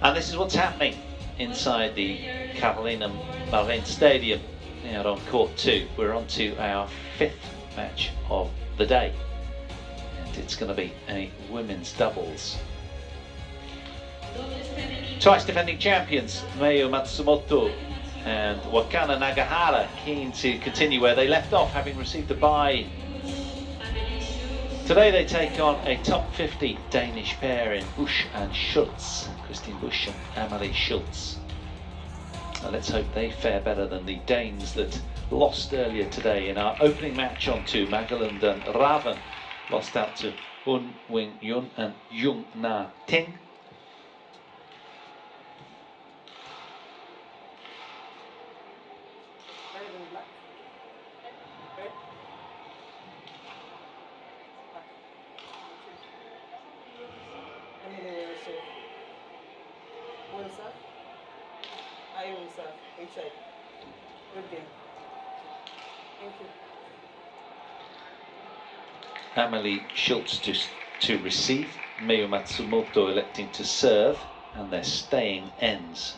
And this is what's happening inside the Carolina Marin Stadium out on court 2. We're on to our 5th match of the day, and it's going to be a women's doubles. Twice defending champions Mayu Matsumoto and Wakana Nagahara keen to continue where they left off, having received a bye. Today they take on a top 50 Danish pair in Busch and Schulz, Busch and Amalie Schulz. Now let's hope they fare better than the Danes that lost earlier today in our opening match on 2. Magelund and Raven lost out to Un Wing Yun and Jung Na Ting. Amalie Schulz to receive, Mayu Matsumoto electing to serve, and their staying ends.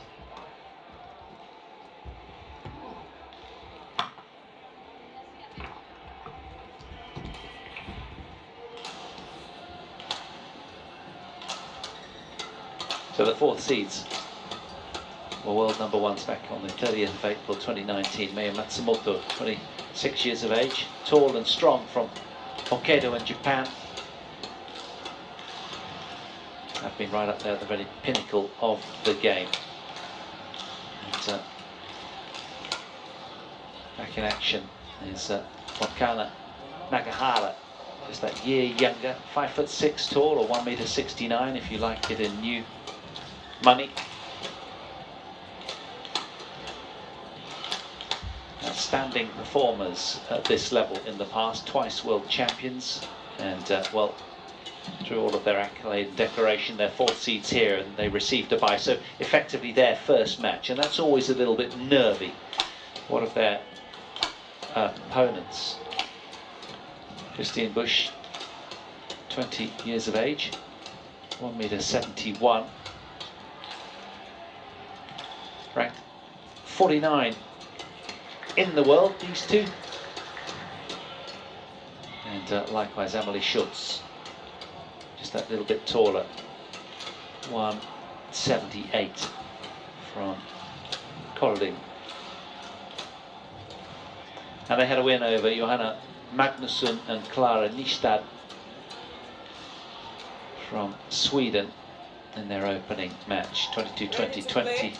So the 4th seeds were world number 1s back on the 30th of April 2019. Mayu Matsumoto, 26 years of age, tall and strong, from Hokkaido in Japan. I've been right up there at the very pinnacle of the game. And, back in action is Wakana Nagahara, just that year younger, 5'6" tall, or 1.69 m if you like it in new money. Outstanding performers at this level in the past, twice world champions, and well, through all of their accolade and decoration, they're 4th seeds here, and they received a bye, so effectively their first match, and that's always a little bit nervy. One of their opponents, Busch, 20 years of age, 1.71 m, ranked 49 in the world, these two. And likewise Amalie Schulz, just that little bit taller, 1.78 from Kolding. And they had a win over Johanna Magnusson and Clara Nystad from Sweden in their opening match, 22-20,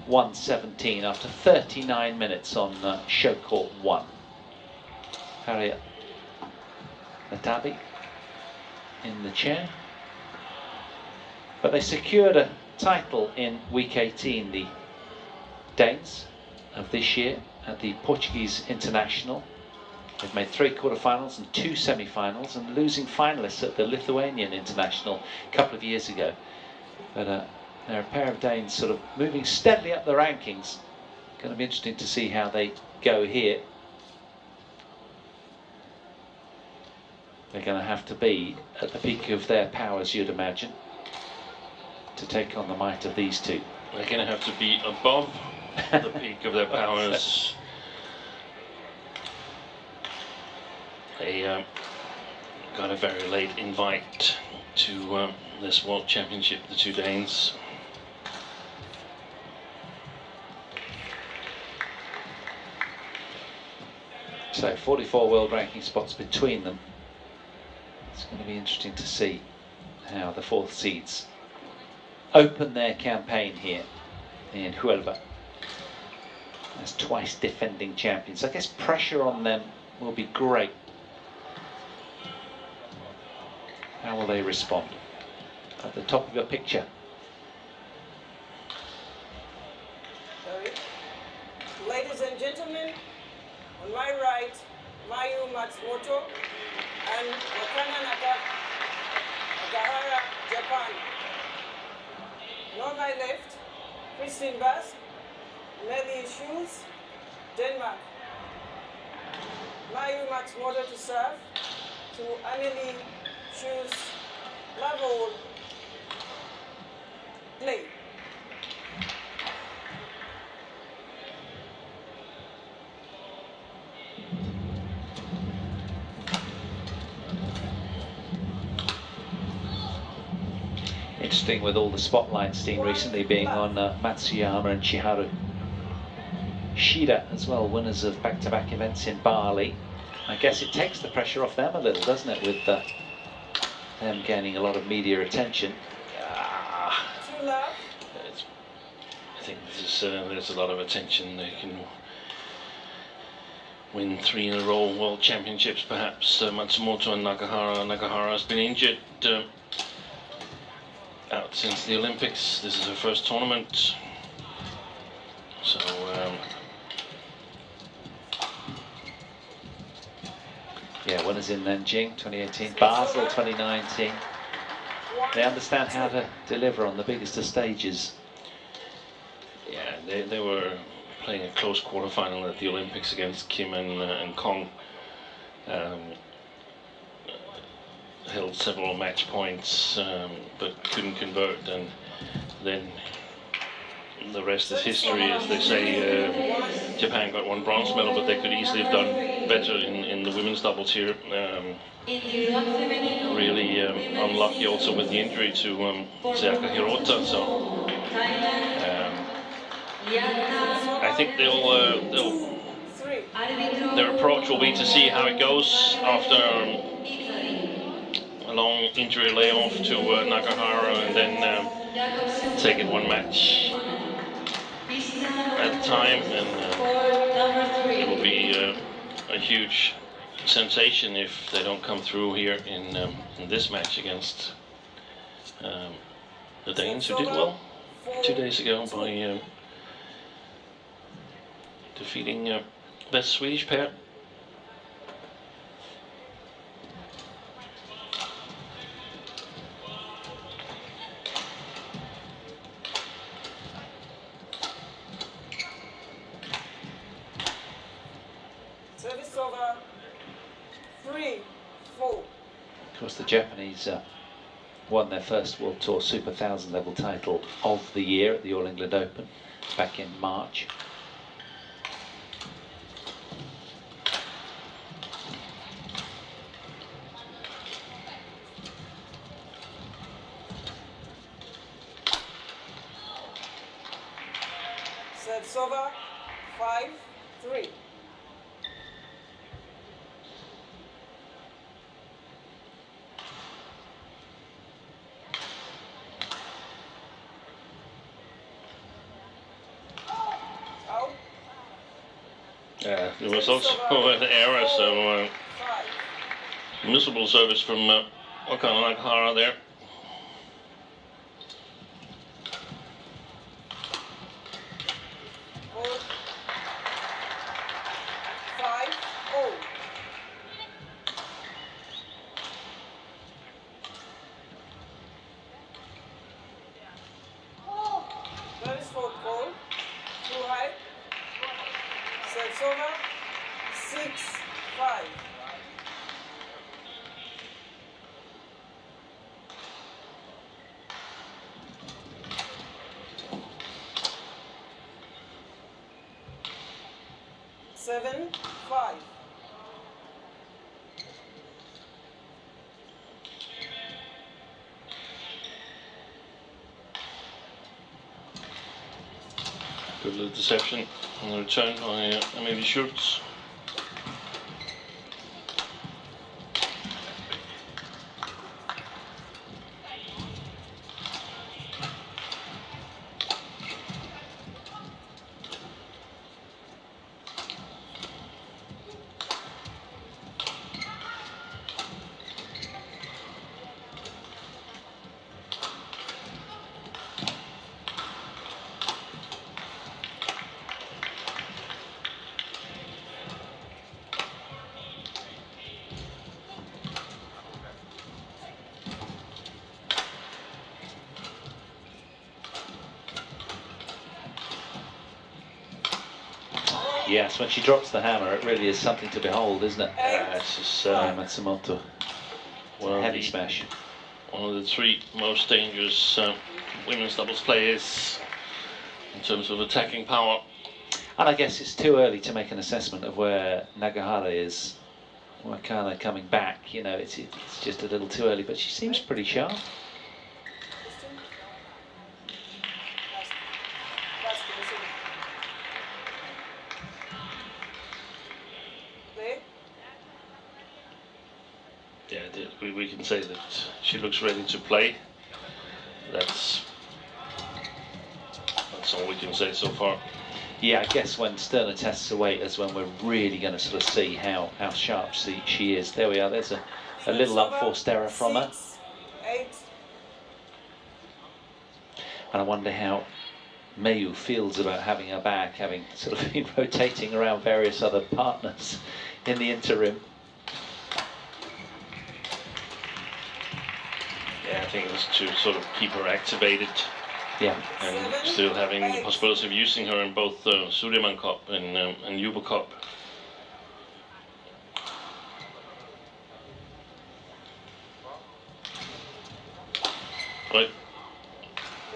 21-17 after 39 minutes on show court 1. Harriet Natabi in the chair. But they secured a title in week 18, the Danes of this year, at the Portuguese International. They've made 3 quarterfinals and 2 semi-finals, and losing finalists at the Lithuanian International a couple of years ago. But they're a pair of Danes sort of moving steadily up the rankings. Going to be interesting to see how they go here. They're going to have to be at the peak of their powers, you'd imagine, to take on the might of these two. They're going to have to be above the peak of their powers. They got a very late invite to this World Championship, the 2 Danes. So 44 world ranking spots between them. It's going to be interesting to see how the 4th seeds open their campaign here in Huelva as twice defending champions. I guess pressure on them will be great. How will they respond? At the top of your picture. Ladies and gentlemen, on my right, Mayu Matsumoto and Wakana Nagahara, Japan. And on my left, Christine Busch, Amalie Schulz, Denmark. Mayu Matsumoto to serve, to Amalie Schulz, level play. Interesting with all the spotlights seen recently being on Matsuyama and Chiharu Shida as well, winners of back-to-back events in Bali. I guess it takes the pressure off them a little, doesn't it, with them gaining a lot of media attention. I think there's a lot of attention. They can win 3 in a row World Championships, perhaps. Matsumoto and Nagahara. Nagahara has been injured out since the Olympics. This is her first tournament. So yeah, winners in Nanjing 2018, Basel 2019. They understand how to deliver on the biggest of stages. Yeah, they were playing a close quarterfinal at the Olympics against Kim and Kong. Held several match points, but couldn't convert, and then the rest is history, as they say. Japan got 1 bronze medal, but they could easily have done better in the women's doubles here. Really unlucky also with the injury to Sayaka Hirota. So I think their approach will be to see how it goes after a long injury layoff to Nagahara, and then take it 1 match at a time, and it will be a huge sensation if they don't come through here in this match against the Danes, who did well 2 days ago by defeating the Swedish pair. Service over. 3-4. Of course, the Japanese won their first World Tour Super 1000 level title of the year at the All England Open back in March. Service over. 5-3. There was also an error, so miserable service from Okano Nagahara there. Service over. 6-5. Seven, 5. Good little deception on the return by maybe Schulz. Yes, when she drops the hammer, it really is something to behold, isn't it? It's just Matsumoto. Heavy smash. One of the 3 most dangerous women's doubles players in terms of attacking power. And I guess it's too early to make an assessment of where Nagahara is. Wakana coming back, you know, it's just a little too early, but she seems pretty sharp. we can say that she looks ready to play. That's all we can say so far. Yeah, I guess when Sterner tests her weight is when we're really going to sort of see how sharp she is. There we are. There's a little unforced error from her. 6-8. And I wonder how Mayu feels about having her back, having sort of been rotating around various other partners in the interim. Yeah, I think it's to sort of keep her activated. Yeah. And still having the possibility of using her in both Sudirman Cup and Uber Cup. Right.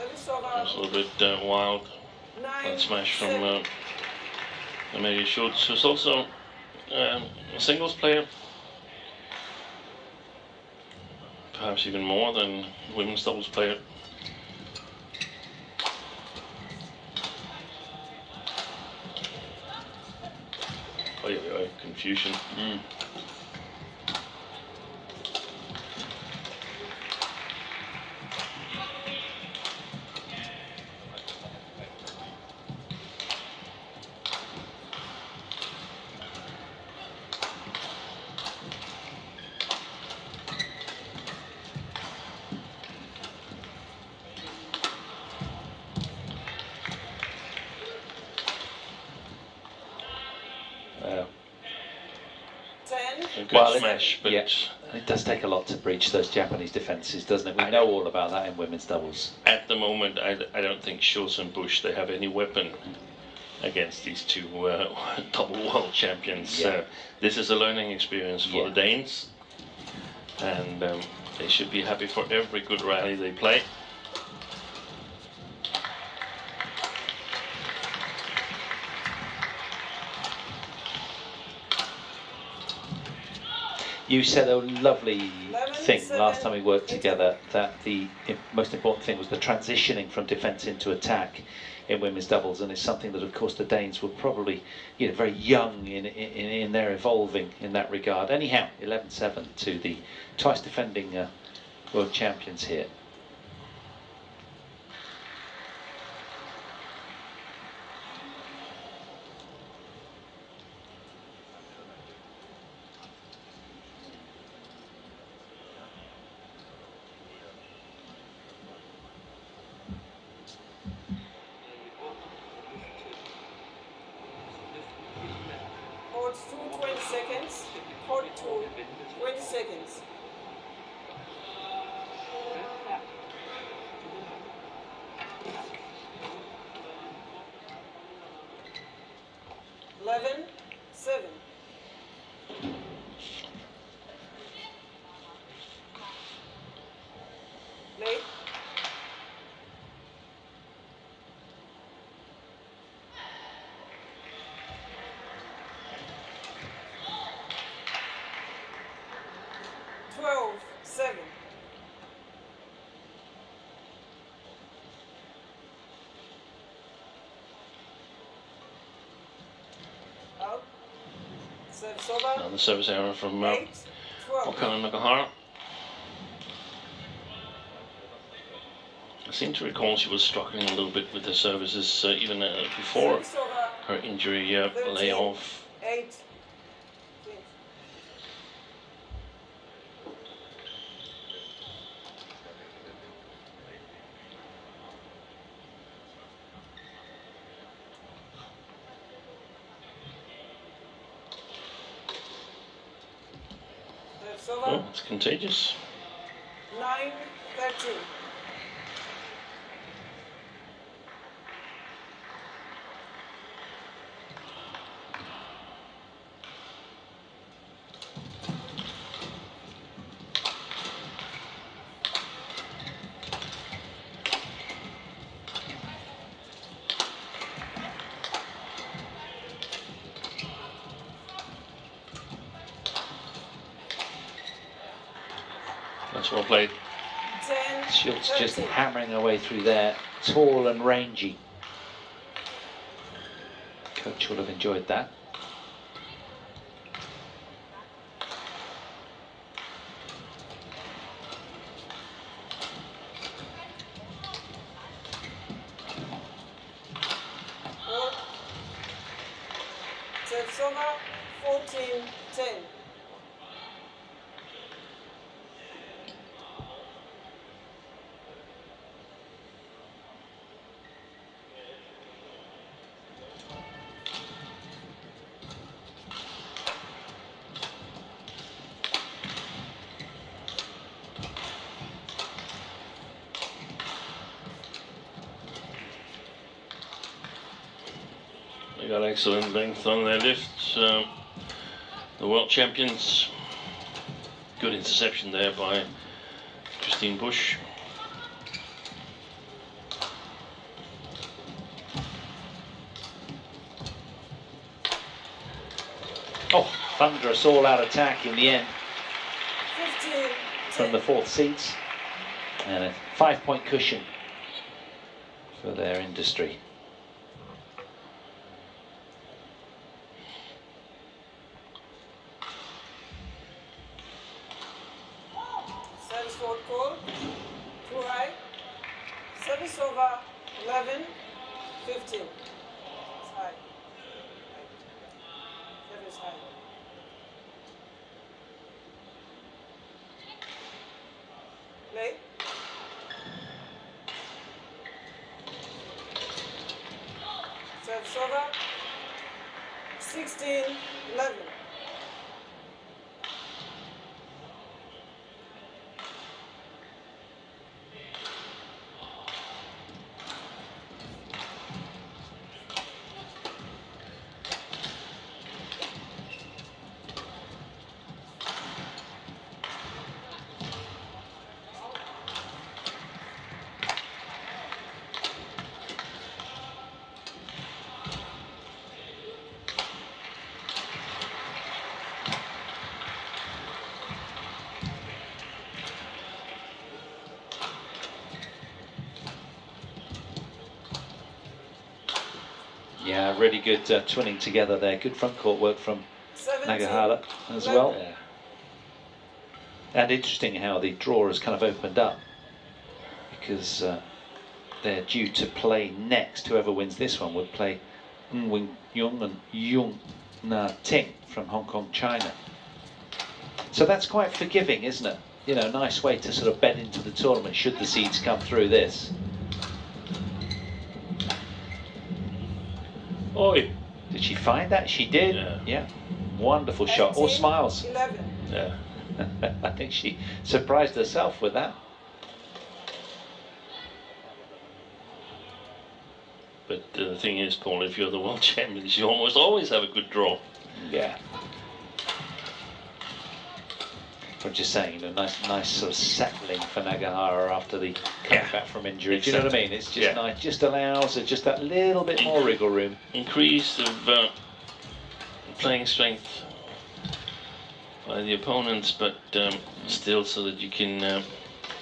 That's a little bit wild. That smash from maybe Schulz, who's also a singles player. Perhaps even more than women's doubles player. Oh yeah, confusion. A good smash, but yeah, it does take a lot to breach those Japanese defences, doesn't it? We know all about that in women's doubles. At the moment, I don't think Schulz and Busch, they have any weapon against these two double world champions. Yeah. This is a learning experience for the Danes, and they should be happy for every good rally they play. You said a lovely thing last time we worked together, that the most important thing was the transitioning from defence into attack in women's doubles, and it's something that of course the Danes were probably very young in their evolving in that regard. Anyhow, 11-7 to the twice defending world champions here. Hold 20 seconds. Hold 20 seconds. Yeah. 11-7. Play. Seven. Out. Service over. And the service error from 8-12. Nagahara. I seem to recall she was struggling a little bit with the services even before her injury layoff. 8. Oh, it's contagious. 9-13. That's well played. Schulz just hammering her way through there, tall and rangy. Coach will have enjoyed that. over 14-10. They got excellent length on their lifts. The world champions. Good interception there by Busch. Oh, thunderous all-out attack in the end 15, from the fourth seats, and a 5-point cushion for their industry. service forward call, too high, service over 11-15. It's high. Service high. Play. Service over 16-11. Yeah, really good twinning together there. Good front court work from 17, Nagahara as well. Yeah. And interesting how the draw has kind of opened up, because they're due to play next. Whoever wins this one would play Wing Yung and Yung Na Ting from Hong Kong, China. So that's quite forgiving, isn't it? You know, nice way to sort of bed into the tournament should the seeds come through this. Oi. Did she find that? She did. Yeah. Wonderful shot. All smiles. 11. Yeah. I think she surprised herself with that. But the thing is, Paul, if you're the world champions, you almost always have a good draw. Yeah. I'm just saying, you know, nice sort of settling for Nagahara after the coming back from injury. Do you know what I mean? It's just nice, just allows her just that little bit more wriggle room. Increase of playing strength by the opponents, but still so that you can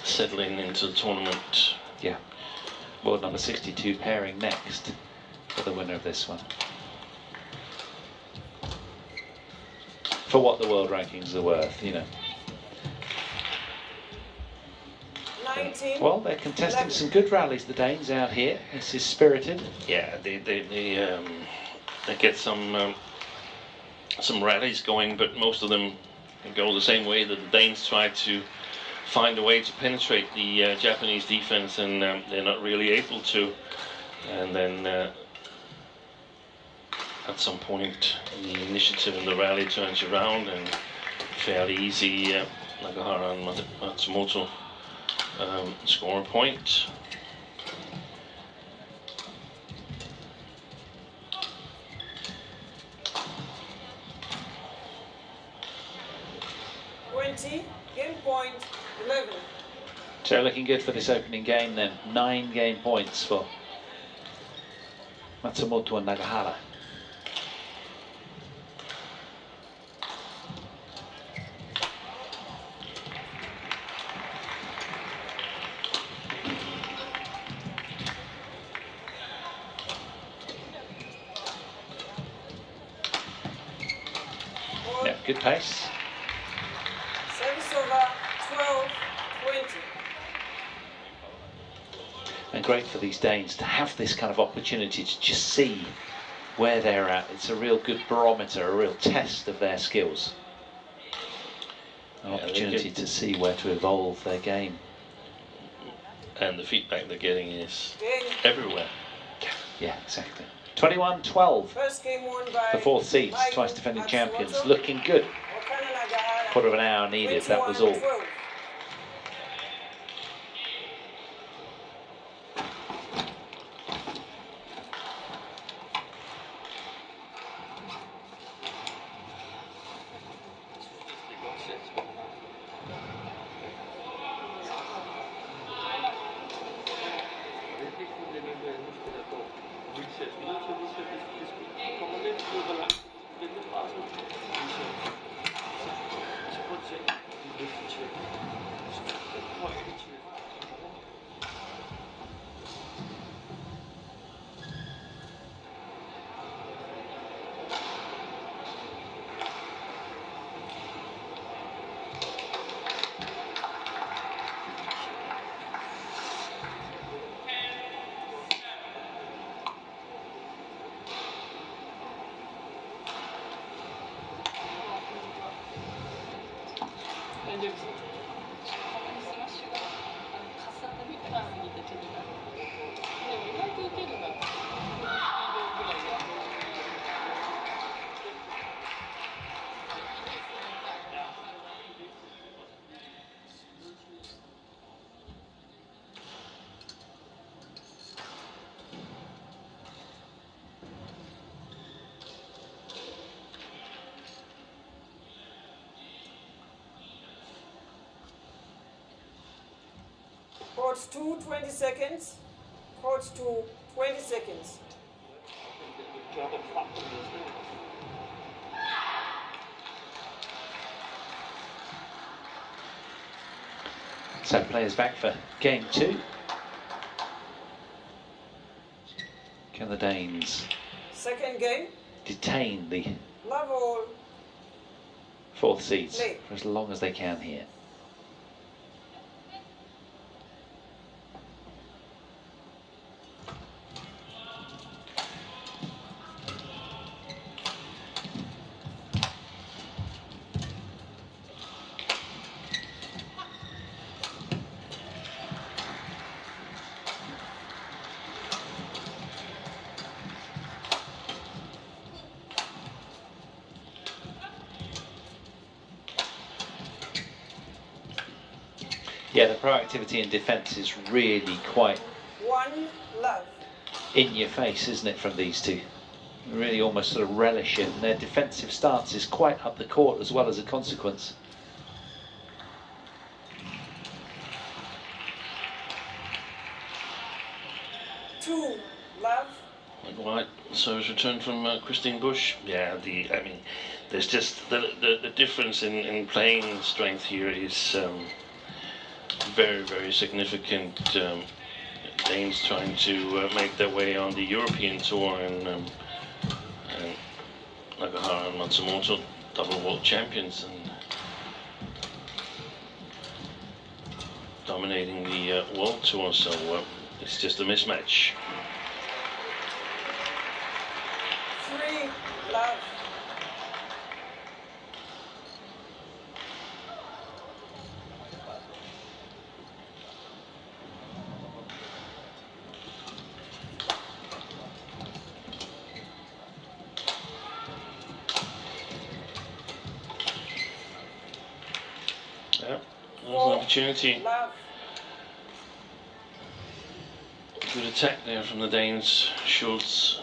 settle into the tournament. Yeah. World number 62 pairing next for the winner of this one. For what the world rankings are worth, you know. 19. Well, they're contesting 11. some good rallies, the Danes out here. This is spirited. Yeah, they get some rallies going, but most of them go the same way that the Danes try to find a way to penetrate the Japanese defense, and they're not really able to. And then at some point, the initiative in the rally turns around, and fairly easy, Nagahara and Matsumoto score a point. Game point 11. So looking good for this opening game then. 9 game points for Matsumoto and Nagahara. Yeah, good pace. Service over 12-20. And great for these Danes to have this kind of opportunity to just see where they're at. It's a real good barometer, a real test of their skills. An opportunity to see where to evolve their game. And the feedback they're getting is everywhere. Yeah, exactly. 21-12. First game won by The fourth seeds, twice defending champions, looking good. Quarter of an hour needed, that was all. 12. Courts 2, 20 seconds. Courts 2, 20 seconds. So players back for game 2. Can the Danes Second game. detain the Love all. fourth seeds for as long as they can here? Yeah, the proactivity in defence is really quite One love. in your face, isn't it, from these two? Really almost sort of relish it. And their defensive stance is quite up the court as well as a consequence. Two love. Right, so it's return from Christine Busch. Yeah, I mean, there's just the difference in playing strength here is very, very significant. Danes trying to make their way on the European tour, and Nagahara and Matsumoto, double world champions, and dominating the world tour. So it's just a mismatch. 3 love. Yeah, there's an opportunity. Love. Good attack there from the Danes. Schulz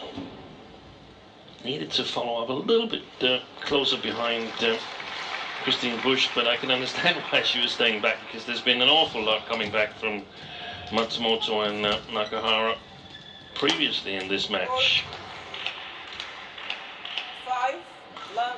needed to follow up a little bit closer behind Christine Busch, but I can understand why she was staying back, because there's been an awful lot coming back from Matsumoto and Nagahara previously in this match. 5 love.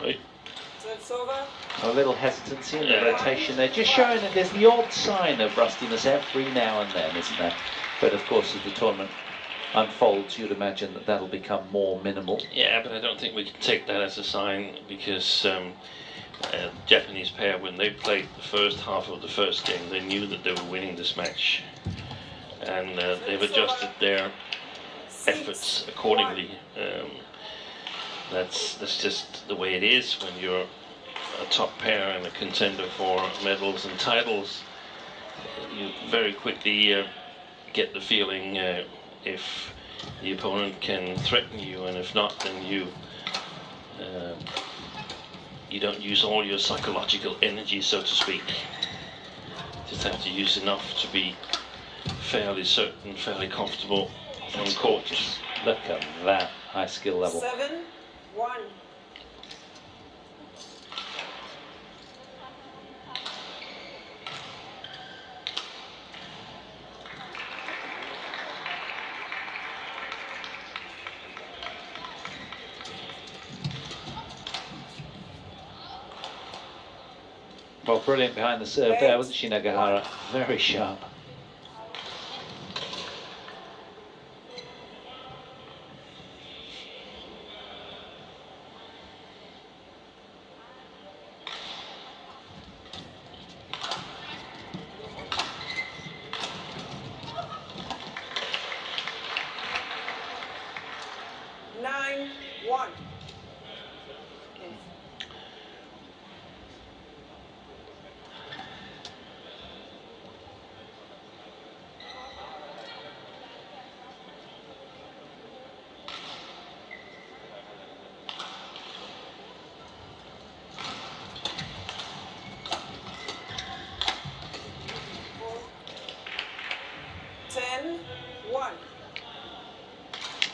Right. So it's over. A little hesitancy in the rotation there, just showing that there's the odd sign of rustiness every now and then, isn't there? But of course, as the tournament unfolds, you'd imagine that that'll become more minimal. Yeah, but I don't think we can take that as a sign, because Japanese pair, when they played the first half of the first game, they knew that they were winning this match, and they've adjusted their efforts accordingly. That's just the way it is when you're a top pair and a contender for medals and titles. You very quickly get the feeling if the opponent can threaten you, and if not, then you don't use all your psychological energy, so to speak. Just have to use enough to be fairly certain, fairly comfortable on court. Look at that high skill level. 7-1. Well, brilliant behind the serve there, wasn't she, Nagahara? Very sharp.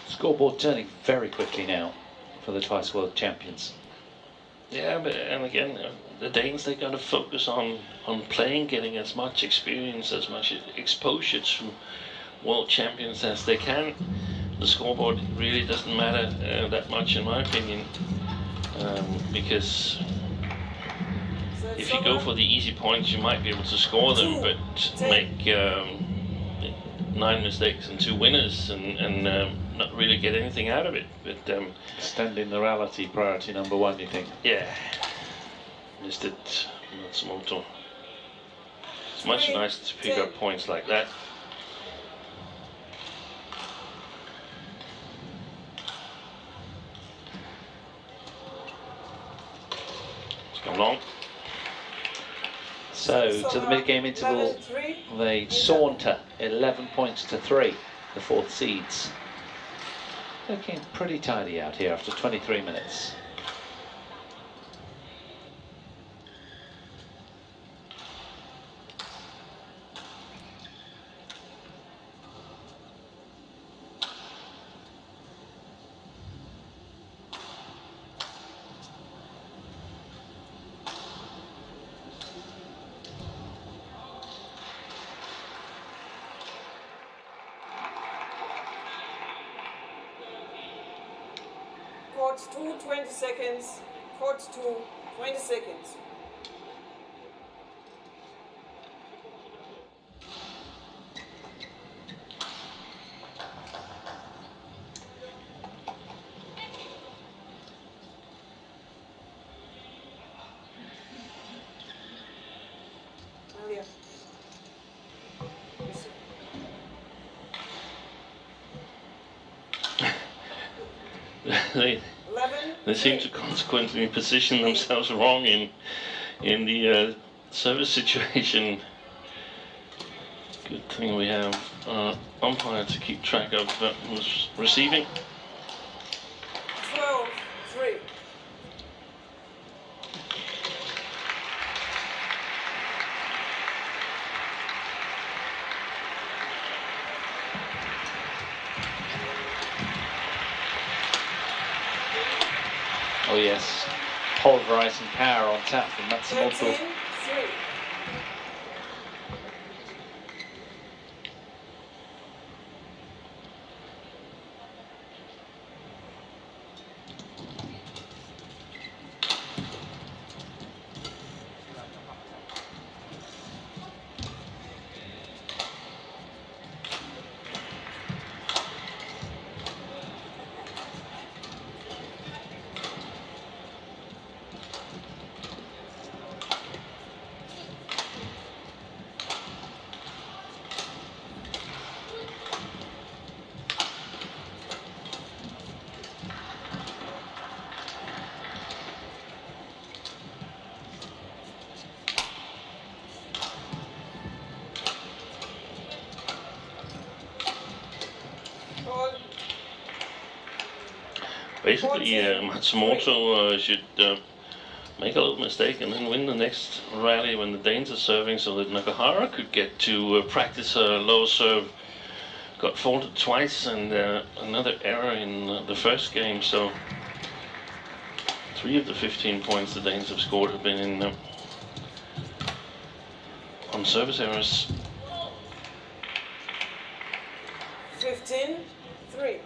Scoreboard turning very quickly now for the twice world champions. Yeah, but and again, the Danes, they got to focus on playing, getting as much experience, as much exposure to world champions as they can. The scoreboard really doesn't matter that much, in my opinion, because if you go for the easy points, you might be able to score them, but make 9 mistakes and 2 winners, and not really get anything out of it. But standing morality, priority number 1, you think? Yeah, missed it, Matsumoto. It's much nicer to pick up points like that. It's come long. So, to the mid-game interval, they saunter 11 points to 3, the 4th seeds. Looking pretty tidy out here after 23 minutes. Court 2, 20 seconds. Court 2, 20 seconds. They seem to consequently position themselves wrong in the service situation. Good thing we have umpire to keep track of who's receiving. 12-3. Oh yes, pulverizing power on tap from Matsumoto. 13-3. Basically, Matsumoto should make a little mistake and then win the next rally when the Danes are serving, so that Nagahara could get to practice a low serve. Got faulted twice and another error in the first game, so 3 of the 15 points the Danes have scored have been in on service errors. 15-3.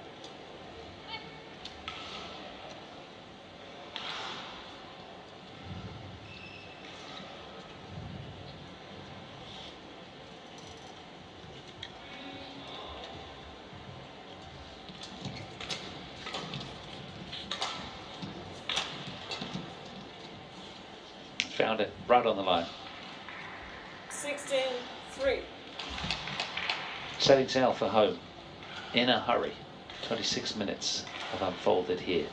Found it right on the line. 16-3. Setting sail for home in a hurry. 26 minutes have unfolded here.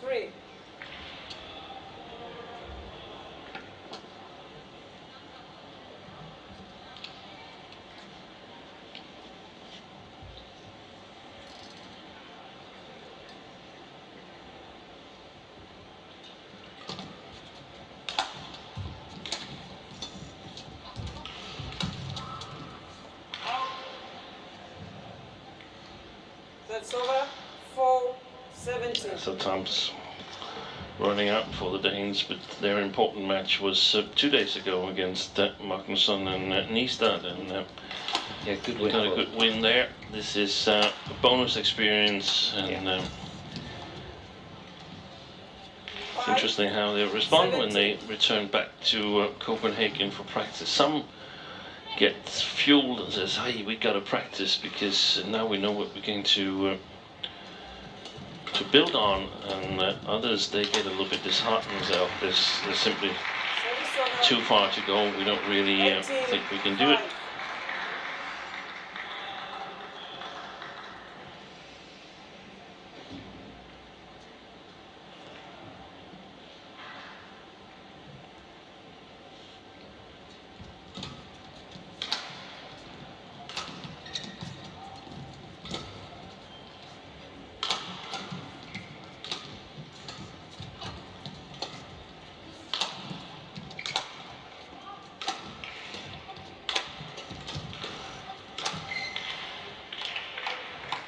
Three. That's over. 4-17. So time's running out for the Danes, but their important match was 2 days ago against Magnusson and Nystad, and yeah, good win. got a good win there. This is a bonus experience, and it's interesting how they respond when they return back to Copenhagen for practice. Some get fueled and says, "Hey, we got to practice because now we know what we're going to build on," and others, they get a little bit disheartened. There's simply too far to go. We don't really think we can do it.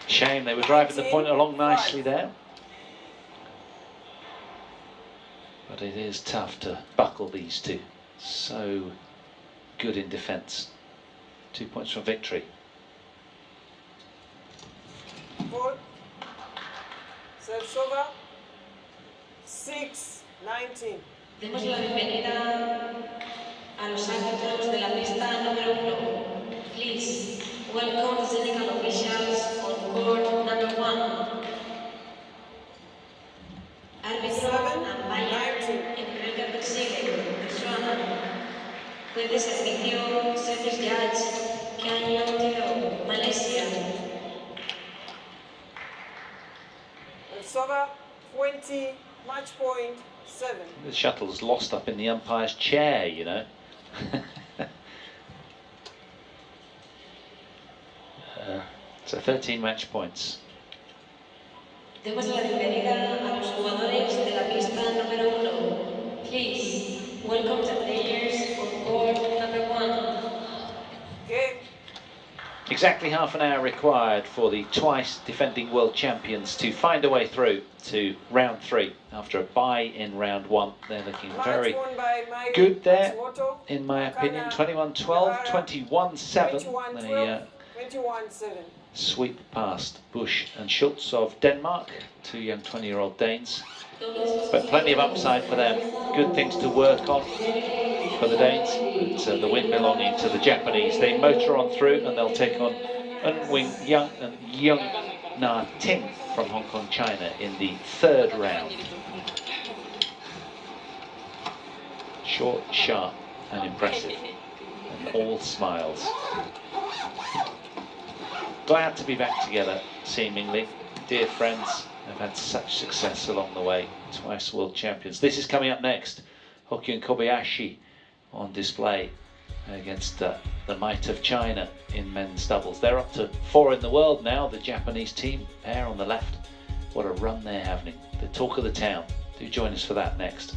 Shame, they were driving the point along nicely there. But it is tough to buckle these two. So good in defence. 2 points from victory. 4. Serves over. 6-19. Demos la bienvenida a los árbitros de la pista número 1. Please welcome the technical officials on court number 1. Árbitro umpire Enrique Pexile, Sudirman. With the servicio, service judge Kanyon Teo, Malaysia. It's over. 20. Match point 7. The shuttle's lost up in the umpire's chair, you know. So 13 match points. Demos la bienvenida a los jugadores de la pista número 1. Please welcome the players on court number 1. Okay. Exactly half an hour required for the twice defending world champions to find a way through to round 3 after a bye in round 1. They're looking very good there, in my opinion. 21-12, 21-7. They 21-7. sweep past Busch and Schulz of Denmark, 2 young 20-year-old Danes. But plenty of upside for them. Good things to work on for the Danes. But the win belonging to the Japanese. They motor on through and they'll take on Young Na Ting from Hong Kong, China in the third round. Short, sharp and impressive, and all smiles. Glad to be back together, seemingly. Dear friends, have had such success along the way. Twice world champions. This is coming up next. Hoki and Kobayashi on display against the might of China in men's doubles. They're up to 4 in the world now, the Japanese team, pair on the left. What a run they're having. The talk of the town. Do join us for that next.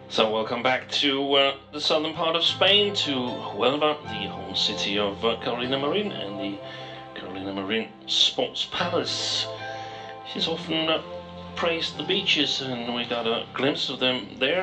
So welcome back to the southern part of Spain, to Huelva, the home city of Carolina Marin and the Carolina Marin Sports Palace. She's often praised the beaches, and we got a glimpse of them there.